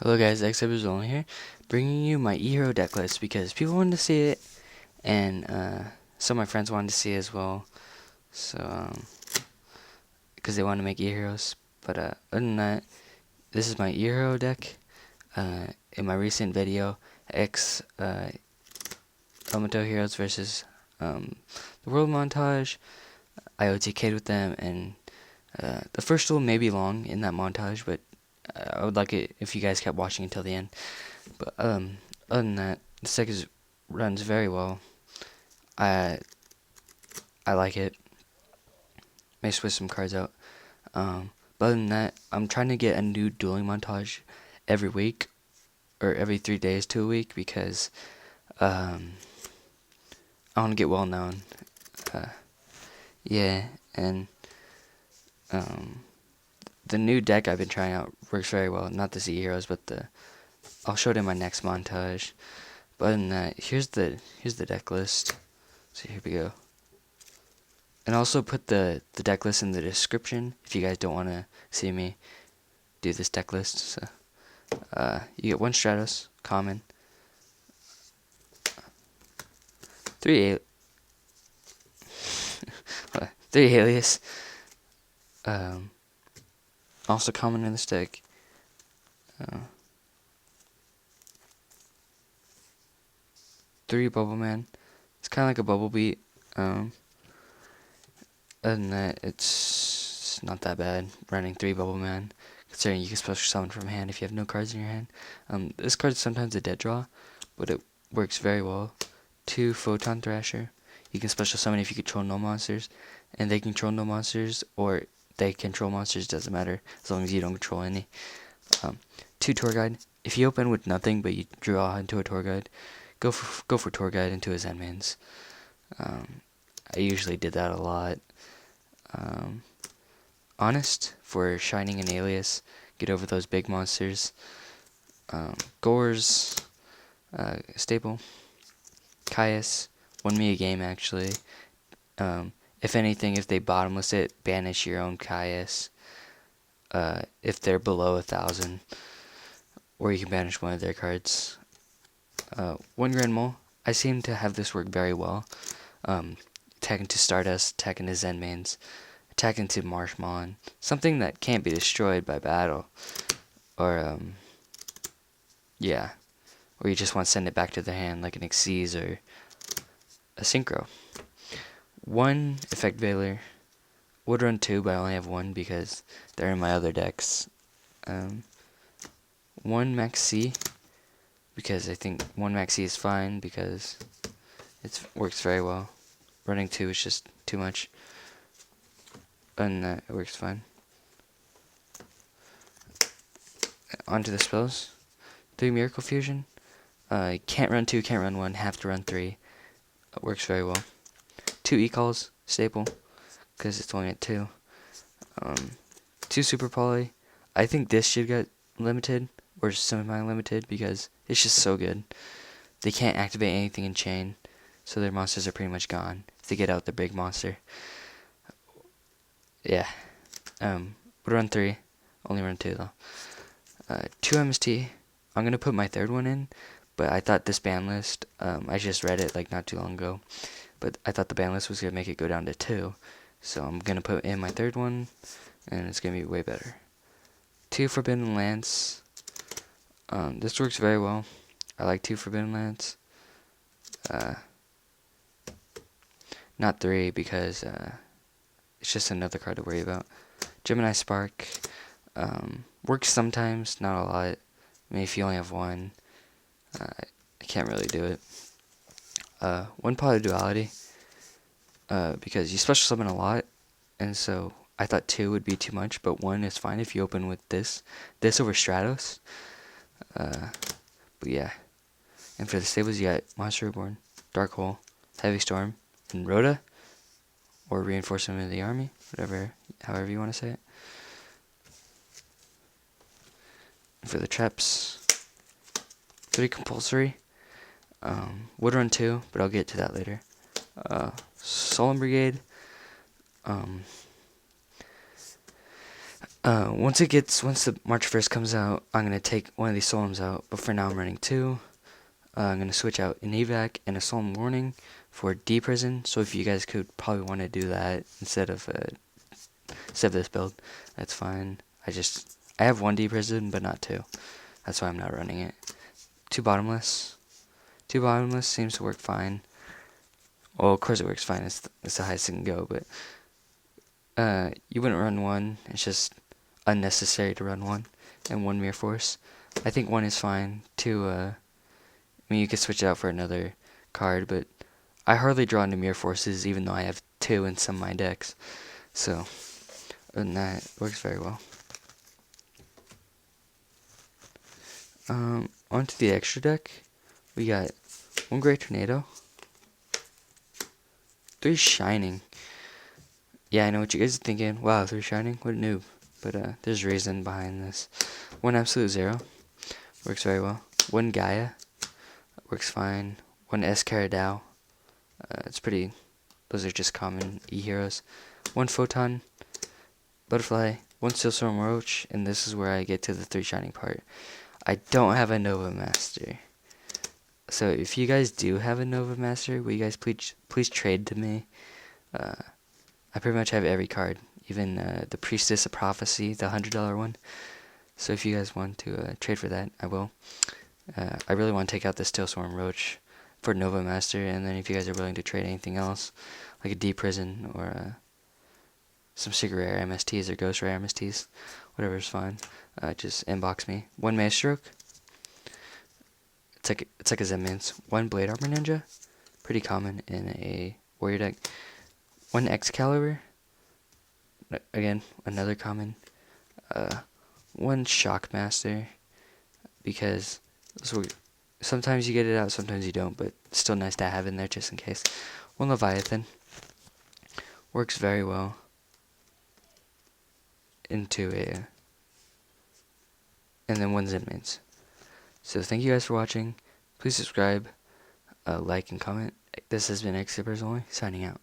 Hello guys, Exodia here, bringing you my e-hero deck list because people wanted to see it, and some of my friends wanted to see it as well. So, because they want to make e-heroes. But other than that, this is my e-hero deck. In my recent video, Moto heroes versus the world montage, I OTK'd with them, and the first duel may be long in that montage, but I would like it if you guys kept watching until the end. But other than that, the deck runs very well. I I like it. May switch some cards out. But other than that, I'm trying to get a new dueling montage every week or every 3 days to a week because I want to get well known. Yeah, and um, the new deck I've been trying out works very well. Not the Z heroes, but I'll show it in my next montage. But other than that, here's the deck list. So here we go. And also put the deck list in the description if you guys don't want to see me do this deck list. So you get one Stratos, common, three three alias, also common in this deck. Three Bubble Man. It's kind of like a Bubble Beat. Other than that, it's not that bad running 3 Bubble Man, considering you can special summon from hand if you have no cards in your hand. This card is sometimes a dead draw, but it works very well. 2 Photon Thrasher. You can special summon if you control no monsters, and they control no monsters, or they control monsters, doesn't matter, as long as you don't control any. 2 Tour Guide. If you open with nothing, but you draw into a Tour Guide, go for Tour Guide into his Zenmains. I usually did that a lot. Honest, for Shining and Alias, get over those big monsters. Gore's staple. Caius won me a game actually. If anything, if they bottomless it, banish your own Caius. If they're below 1,000, or you can banish one of their cards. 1 Grand Mole. I seem to have this work very well. Attack into Stardust, attack into Zenmains, attack into Marshmallow, something that can't be destroyed by battle, or yeah, or you just want to send it back to the hand like an Xyz or a Synchro. 1 Effect Veiler. Would run 2, but I only have 1 because they're in my other decks. 1 Max C, because I think 1 Max C is fine because it works very well. Running 2 is just too much. And it works fine. Onto the spells. 3 Miracle Fusion. Can't run 2, can't run 1, have to run 3. It works very well. 2 E-Calls, staple, because it's only at 2. 2 Super Poly. I think this should get limited, or semi-limited, because it's just so good. They can't activate anything in chain, so their monsters are pretty much gone if they get out the big monster. Yeah. Would run 3, only run 2 though. 2 MST. I'm gonna put my 3rd one in, but I thought this ban list, I just read it like not too long ago, but I thought the ban list was gonna make it go down to 2, so I'm gonna put in my 3rd one, and it's gonna be way better. 2 Forbidden Lance. This works very well. I like 2 Forbidden Lance. Not 3 because it's just another card to worry about. Gemini Spark. Works sometimes, not a lot. I mean, if you only have 1, I can't really do it. 1 Pot of Duality. Because you special summon a lot, and so I thought 2 would be too much, but 1 is fine if you open with this over Stratos. But yeah. And for the stables, you got Monster Reborn, Dark Hole, Heavy Storm, and Rhoda, or Reinforcement of the Army, however you want to say it. And for the traps, 3 Compulsory. Would run 2, but I'll get to that later. Solemn Brigade. Once the March 1st comes out, I'm gonna take one of these Solemns out. But for now, I'm running two. I'm gonna switch out an evac and a Solemn Warning for D prison. So if you guys could probably want to do that instead of this build, that's fine. I have one D prison, but not two. That's why I'm not running it. Two bottomless. Two bottomless seems to work fine. Well, of course it works fine. It's the highest it can go, but you wouldn't run one. It's just unnecessary to run one, and one Mirror Force. I think one is fine. Two, I mean, you could switch it out for another card, but I hardly draw into Mirror Forces, even though I have two in some of my decks. So, other than that, it works very well. Onto the extra deck, we got one Great Tornado, three Shining. Yeah, I know what you guys are thinking. Wow, three Shining? What a noob. But there's reason behind this. One Absolute Zero. Works very well. One Gaia. Works fine. One Escaradao. It's pretty... Those are just common E-heroes. One Photon. Butterfly. One Steelstorm Roach. And this is where I get to the three Shining part. I don't have a Nova Master. So if you guys do have a Nova Master, will you guys please trade to me? I pretty much have every card, even the Priestess of Prophecy, the $100 one. So if you guys want to trade for that, I will. I really want to take out the Steelstorm Roach for Nova Master, and then if you guys are willing to trade anything else, like a D Prison or some Secret Rare MSTs or Ghost Rare MSTs, whatever is fine. Just inbox me. One Maestroke. It's like a Zenmans. One Blade Armor Ninja, pretty common in a warrior deck. One Excalibur, again another common. One Shockmaster, because sometimes you get it out, sometimes you don't, but it's still nice to have in there just in case. One Leviathan, works very well into a, and then one Zenmans. So thank you guys for watching. Please subscribe, like, and comment. This has been X Only, signing out.